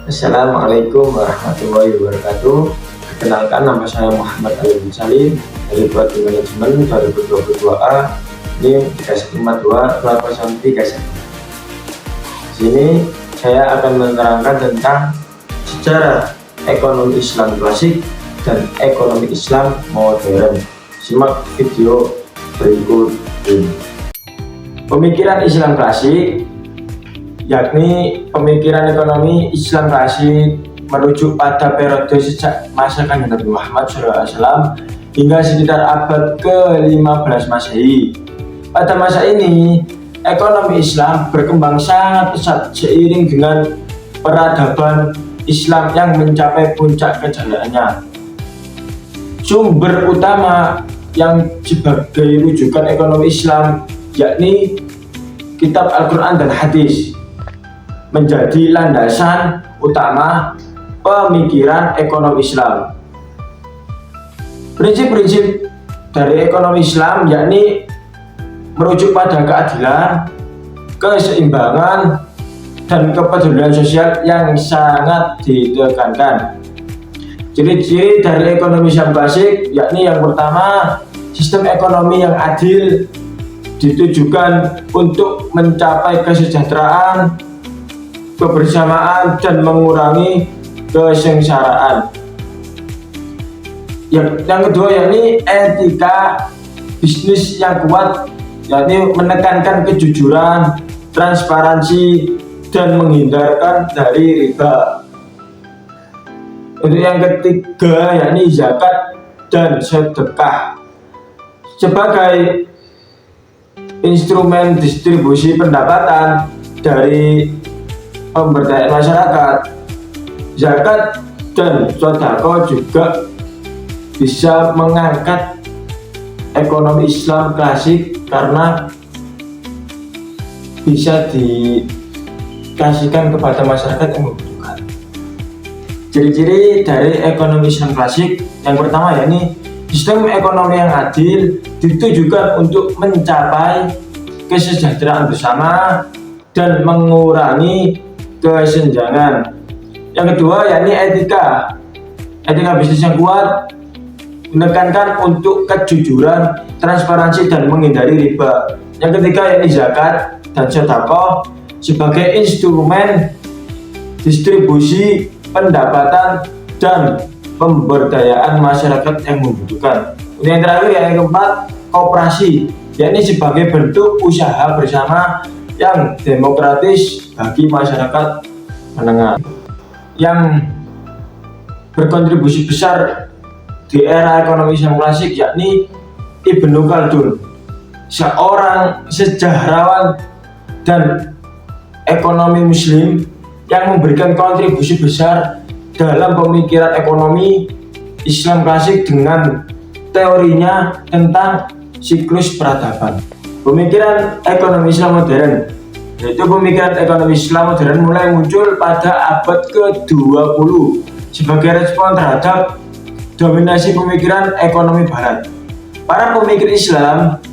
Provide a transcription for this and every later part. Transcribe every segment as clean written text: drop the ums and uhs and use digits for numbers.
Assalamualaikum warahmatullahi wabarakatuh. Perkenalkan, nama saya Muhammad Ali Salim dari Prodi Manajemen 2022A NIM 31422031. Sini saya akan menerangkan tentang sejarah ekonomi Islam klasik dan ekonomi Islam modern. Simak video berikut ini. Pemikiran Islam klasik yakni pemikiran ekonomi Islam klasik merujuk pada periode sejak masa Kanjeng Nabi Muhammad SAW hingga sekitar abad ke-15 Masehi. Pada masa ini, ekonomi Islam berkembang sangat pesat seiring dengan peradaban Islam yang mencapai puncak kejayaannya. Sumber utama yang sebagai rujukan ekonomi Islam yakni kitab Al-Quran dan Hadis menjadi landasan utama pemikiran ekonomi Islam. Prinsip-prinsip dari ekonomi Islam yakni merujuk pada keadilan, keseimbangan, dan kepedulian sosial yang sangat ditekankan. Ciri-ciri dari ekonomi Islam klasik yakni yang pertama, sistem ekonomi yang adil ditujukan untuk mencapai kesejahteraan, kebersamaan, dan mengurangi kesengsaraan. Yang kedua yakni etika bisnis yang kuat, yakni menekankan kejujuran, transparansi, dan menghindarkan dari riba. Untuk yang ketiga yakni zakat dan sedekah sebagai instrumen distribusi pendapatan dari pemberdayaan masyarakat. Zakat dan sedekah juga bisa mengangkat ekonomi Islam klasik karena bisa dikasihkan kepada masyarakat yang membutuhkan. Ciri-ciri dari ekonomi Islam klasik yang pertama yakni sistem ekonomi yang adil ditujukan untuk mencapai kesejahteraan bersama dan mengurangi kesenjangan. Yang kedua yakni etika bisnis yang kuat menekankan untuk kejujuran, transparansi, dan menghindari riba. Yang ketiga yakni zakat dan sedekah sebagai instrumen distribusi pendapatan dan pemberdayaan masyarakat yang membutuhkan. Yang terakhir yang keempat, koperasi, yakni sebagai bentuk usaha bersama yang demokratis bagi masyarakat menengah. Yang berkontribusi besar di era ekonomi Islam klasik yakni Ibnu Khaldun, seorang sejarawan dan ekonomi muslim yang memberikan kontribusi besar dalam pemikiran ekonomi Islam klasik dengan teorinya tentang siklus peradaban. Pemikiran ekonomi Islam modern, yaitu pemikiran ekonomi Islam modern mulai muncul pada abad ke-20 sebagai respon terhadap dominasi pemikiran ekonomi barat. Para pemikir Islam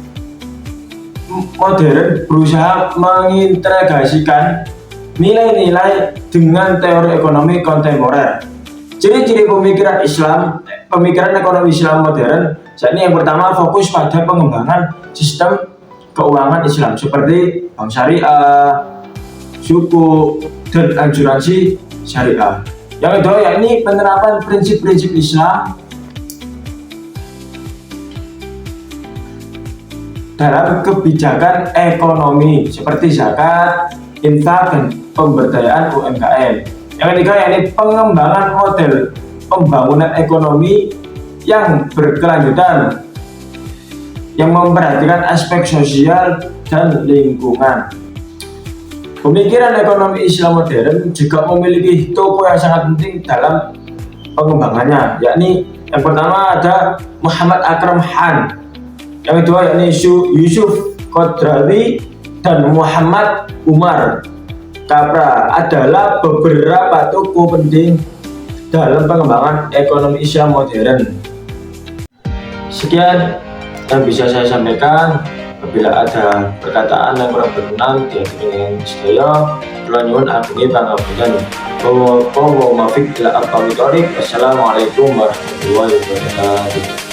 modern berusaha mengintegrasikan nilai-nilai dengan teori ekonomi kontemporer. Ciri-ciri pemikiran ekonomi Islam modern, yakni yang pertama fokus pada pengembangan sistem keuangan Islam seperti bank syariah, suku, dan asuransi syariah. Yang kedua yakni penerapan prinsip-prinsip Islam dalam kebijakan ekonomi seperti zakat, infak, dan pemberdayaan UMKM. Yang ketiga yakni pengembangan model pembangunan ekonomi yang berkelanjutan yang memperhatikan aspek sosial dan lingkungan. Pemikiran ekonomi Islam modern juga memiliki toko yang sangat penting dalam pengembangannya, yakni yang pertama ada Muhammad Akram Khan, yang kedua yakni Yusuf Qadrawi, dan Muhammad Umar Kapra adalah beberapa tokoh penting dalam pengembangan ekonomi Islam modern. Sekian yang bisa saya sampaikan. Apabila ada perkataan yang kurang berkenan di hati dengan sedaya, kula nyuwun agungé pangapunten. Wa ma fiq ila aqwamit thoriq. Wassalamualaikum warahmatullahi wabarakatuh.